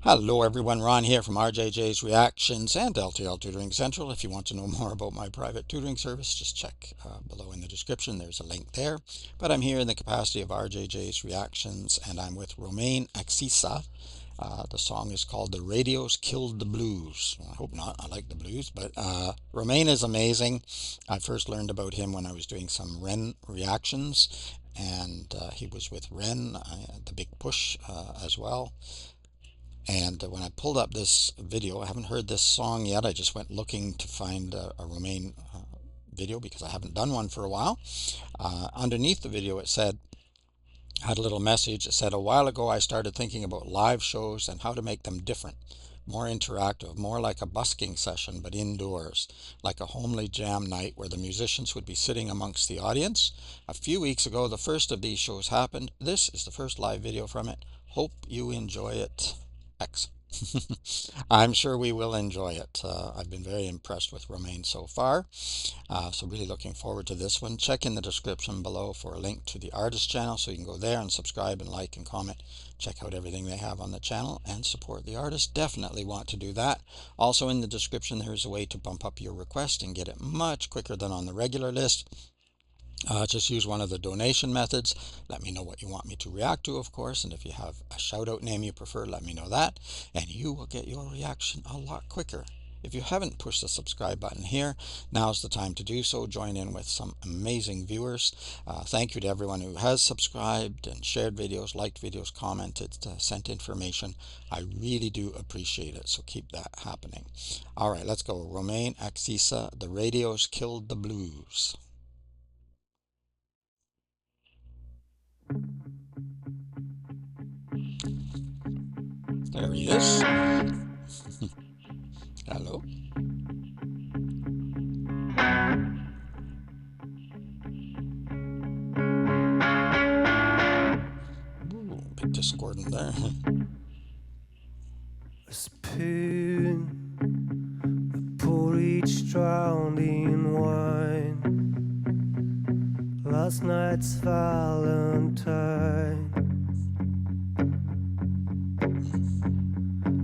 Hello everyone, Ron here from RJJ's Reactions and L.T.L Tutoring Central. If you want to know more about my private tutoring service, just check below in the description. There's a link there. But I'm here in the capacity of RJJ's Reactions, and I'm with Romain Axisa. The song is called The Radios Killed the Blues. Well, I hope not. I like the blues, but Romain is amazing. I first learned about him when I was doing some Ren reactions, and he was with Ren, the Big Push as well. And when I pulled up this video, I haven't heard this song yet. I just went looking to find a Romain video because I haven't done one for a while. Underneath the video it said, had a little message. It said, a while ago I started thinking about live shows and how to make them different, more interactive, more like a busking session but indoors, like a homely jam night where the musicians would be sitting amongst the audience. A few weeks ago the first of these shows happened. This is the first live video from it. Hope you enjoy it. X. I'm sure we will enjoy it. I've been very impressed with Romain so far, so really looking forward to this one. Check in the description below for a link to the artist channel so you can go there and subscribe and like and comment. Check out everything they have on the channel and support the artist. Definitely want to do that. Also in the description there's a way to bump up your request and get it much quicker than on the regular list. Just use one of the donation methods. Let me know what you want me to react to, of course, and if you have a shout out name you prefer, let me know that, and you will get your reaction a lot quicker. If you haven't pushed the subscribe button here, now's the time to do so. Join in with some amazing viewers. Thank you to everyone who has subscribed and shared videos, liked videos, commented, sent information. I really do appreciate it, so keep that happening. All right, let's go. Romain Axisa, The Radios Killed the Blues. There he is. Hello. Ooh, bit discordant there. A spoon, a porridge drowned in wine. Last night's Valentine.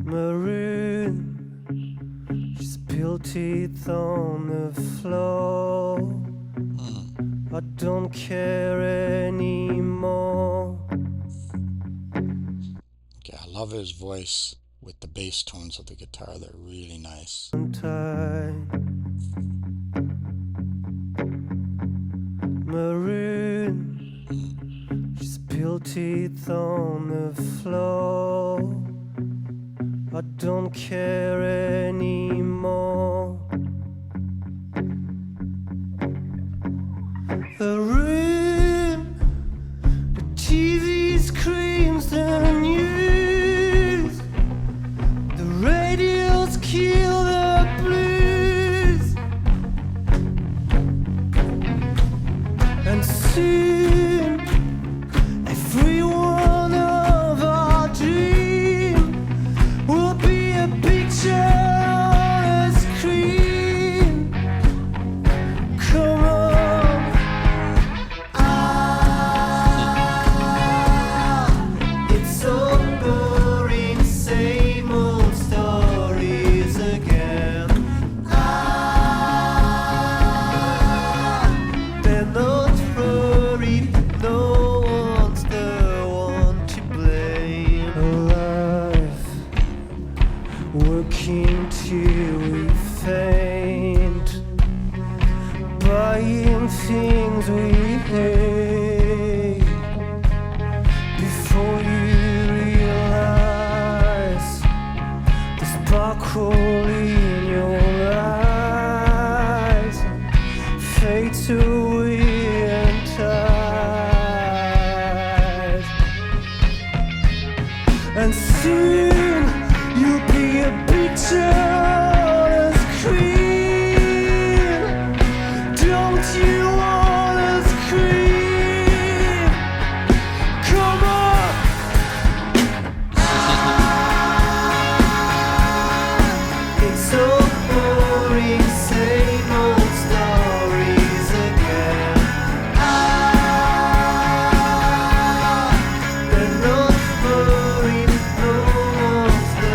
Maroon, she spilled teeth on the floor. I don't care anymore. Okay, I love his voice with the bass tones of the guitar. They're really nice. Maroon, she spilled teeth on the floor. I don't care anymore. The room, the TV screams the news. The radios kill the blues. And soon, every one of our dreams will be a picture on a screen. Come on. It's so boring, same old stories again. They're not worried, no one's the one to blame. Alive, working till we faint, buying things we hate. Before you realize the sparkle in your eyes fades away in tide. And soon you'll be a picture on a screen. Don't you wanna scream? Come on! It's so boring, same old stories again. They're not worried, no one's the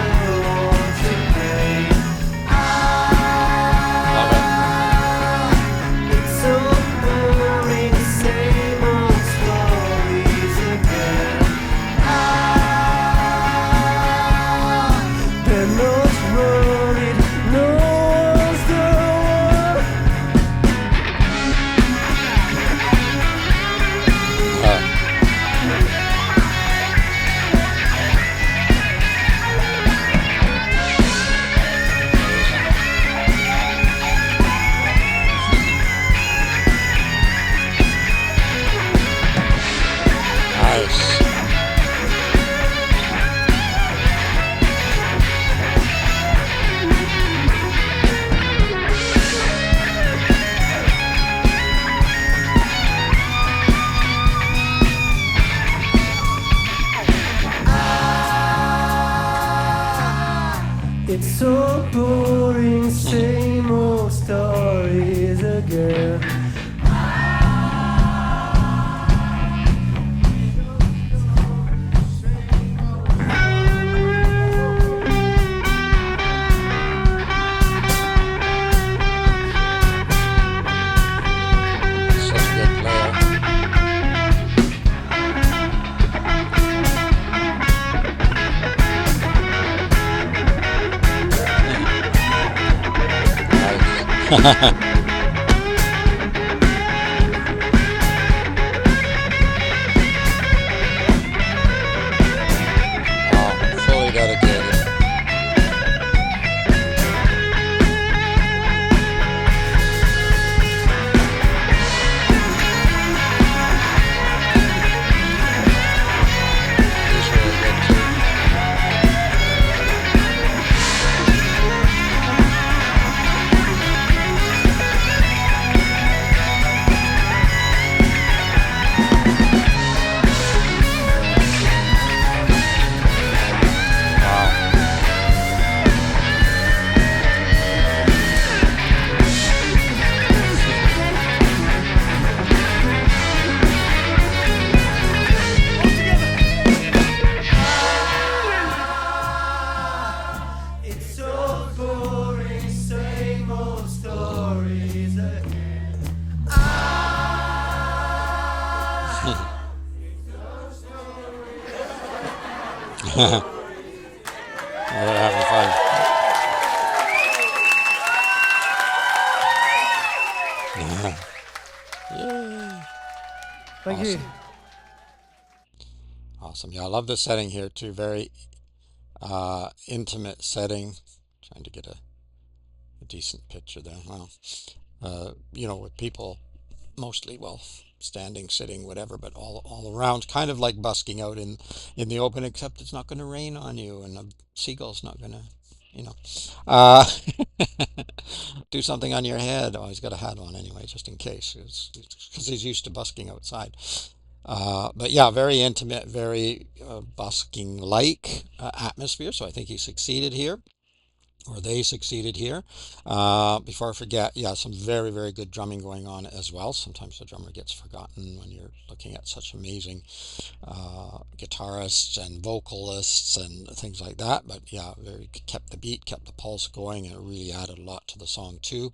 It's so boring, same old stories again. Such a good player. Nice. Oh, fully dedicated. He's really good too. Wow. It's so boring, same old stories again. Well, they're having fun. Yay. Thank you. Awesome. Awesome. Yeah, I love the setting here too. Very intimate setting. Trying to get a decent picture there. Well, with people mostly, well, standing, sitting, whatever, but all around, kind of like busking out in the open, except it's not going to rain on you, and a seagull's not going to, you know, uh, do something on your head. Oh, he's got a hat on anyway, just in case, because he's used to busking outside. But yeah, very intimate, very busking-like atmosphere. So I think he succeeded here, or they succeeded here. Before I forget, yeah, some very, very good drumming going on as well. Sometimes the drummer gets forgotten when you're looking at such amazing guitarists and vocalists and things like that. But yeah, very kept the beat, kept the pulse going, and it really added a lot to the song too.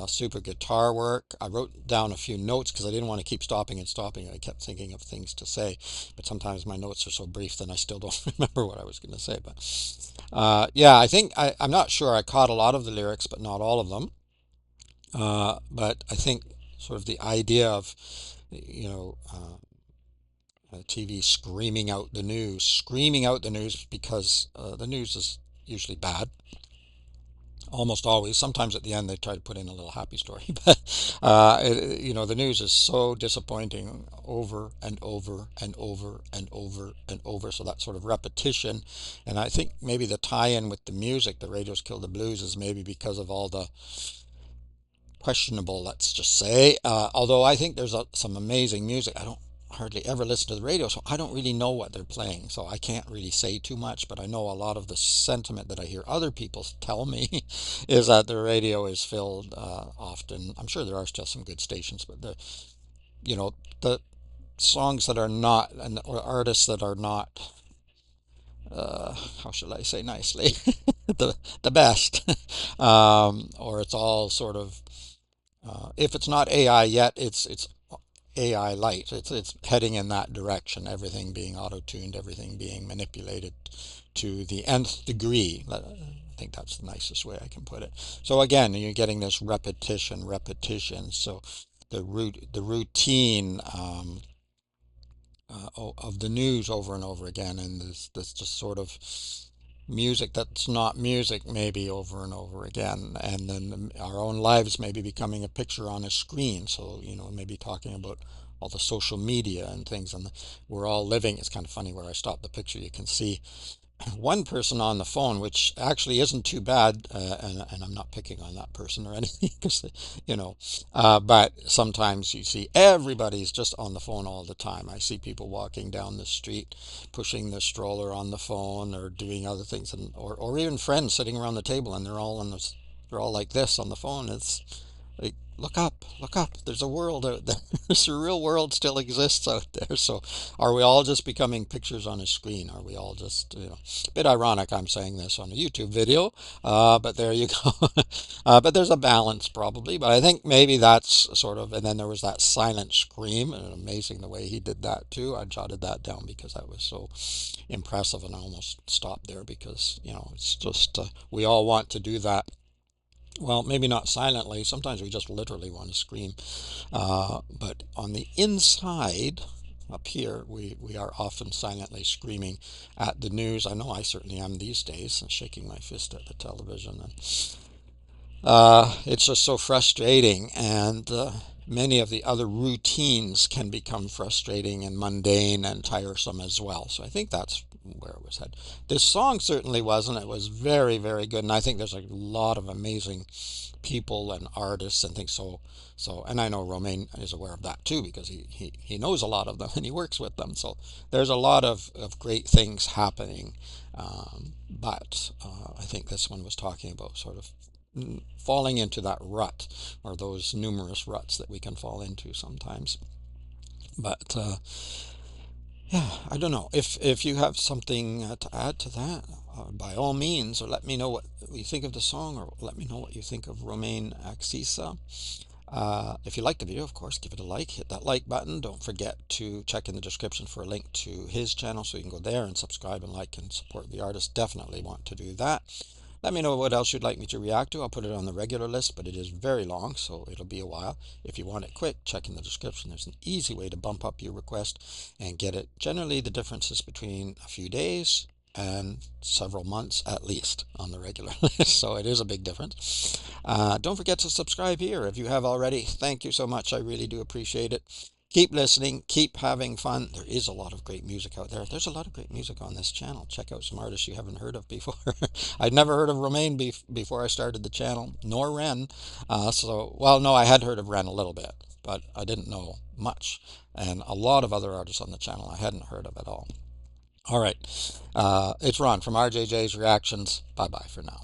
Super guitar work. I wrote down a few notes because I didn't want to keep stopping and stopping. I kept thinking of things to say, but sometimes my notes are so brief that I still don't remember what I was going to say. But yeah, I think I'm not sure. I caught a lot of the lyrics, but not all of them. But I think sort of the idea of, you know, TV screaming out the news because the news is usually bad, almost always. Sometimes at the end they try to put in a little happy story, but the news is so disappointing over and over and over and over and over. So that sort of repetition, and I think maybe the tie-in with the music, the Radio's Kill the Blues, is maybe because of all the questionable, let's just say. Although I think there's some amazing music. I don't hardly ever listen to the radio, so I don't really know what they're playing. So I can't really say too much, but I know a lot of the sentiment that I hear other people tell me is that the radio is filled often. I'm sure there are still some good stations, but the songs that are not, or artists that are not, how shall I say nicely, the best, or it's all sort of if it's not AI yet, it's AI light. It's heading in that direction. Everything being auto-tuned, everything being manipulated to the nth degree. I think that's the nicest way I can put it. So again, you're getting this repetition, repetition. So the routine of the news over and over again, and this just sort of music that's not music maybe over and over again, and then our own lives maybe becoming a picture on a screen. So maybe talking about all the social media and things, and we're all living. It's kind of funny where I stopped the picture. You can see one person on the phone, which actually isn't too bad, and I'm not picking on that person or anything, because, you know, but sometimes you see everybody's just on the phone all the time. I see people walking down the street, pushing the stroller on the phone or doing other things, and or even friends sitting around the table and they're all like this on the phone. It's like, look up, look up. There's a world out there. There's a real world still exists out there. So are we all just becoming pictures on a screen? Are we all just, a bit ironic I'm saying this on a YouTube video, but there you go. But there's a balance probably. But I think maybe that's sort of, and then there was that silent scream, and amazing the way he did that too. I jotted that down because that was so impressive, and I almost stopped there because, it's just, we all want to do that. Well, maybe not silently. Sometimes we just literally want to scream. But on the inside, up here, we are often silently screaming at the news. I know I certainly am these days, and shaking my fist at the television. And it's just so frustrating, and many of the other routines can become frustrating and mundane and tiresome as well. So I think that's where it was headed. This song certainly wasn't. It was very, very good, and I think there's a lot of amazing people and artists and things. And I know Romain is aware of that too, because he knows a lot of them and he works with them. So there's a lot of great things happening. But I think this one was talking about sort of falling into that rut, or those numerous ruts that we can fall into sometimes. But yeah, I don't know if you have something to add to that. By all means, or let me know what you think of the song, or let me know what you think of Romain Axisa. If you like the video, of course, give it a like. Hit that like button. Don't forget to check in the description for a link to his channel so you can go there and subscribe and like and support the artist. Definitely want to do that. Let me know what else you'd like me to react to. I'll put it on the regular list, but it is very long, so it'll be a while. If you want it quick, check in the description. There's an easy way to bump up your request and get it. Generally, the difference is between a few days and several months at least on the regular list, so it is a big difference. Don't forget to subscribe here if you have already. Thank you so much. I really do appreciate it. Keep listening, keep having fun. There is a lot of great music out there. There's a lot of great music on this channel. Check out some artists you haven't heard of before. I'd never heard of Romain before I started the channel, nor Ren. Well, no, I had heard of Ren a little bit, but I didn't know much. And a lot of other artists on the channel I hadn't heard of at all. All right, it's Ron from RJJ's Reactions. Bye-bye for now.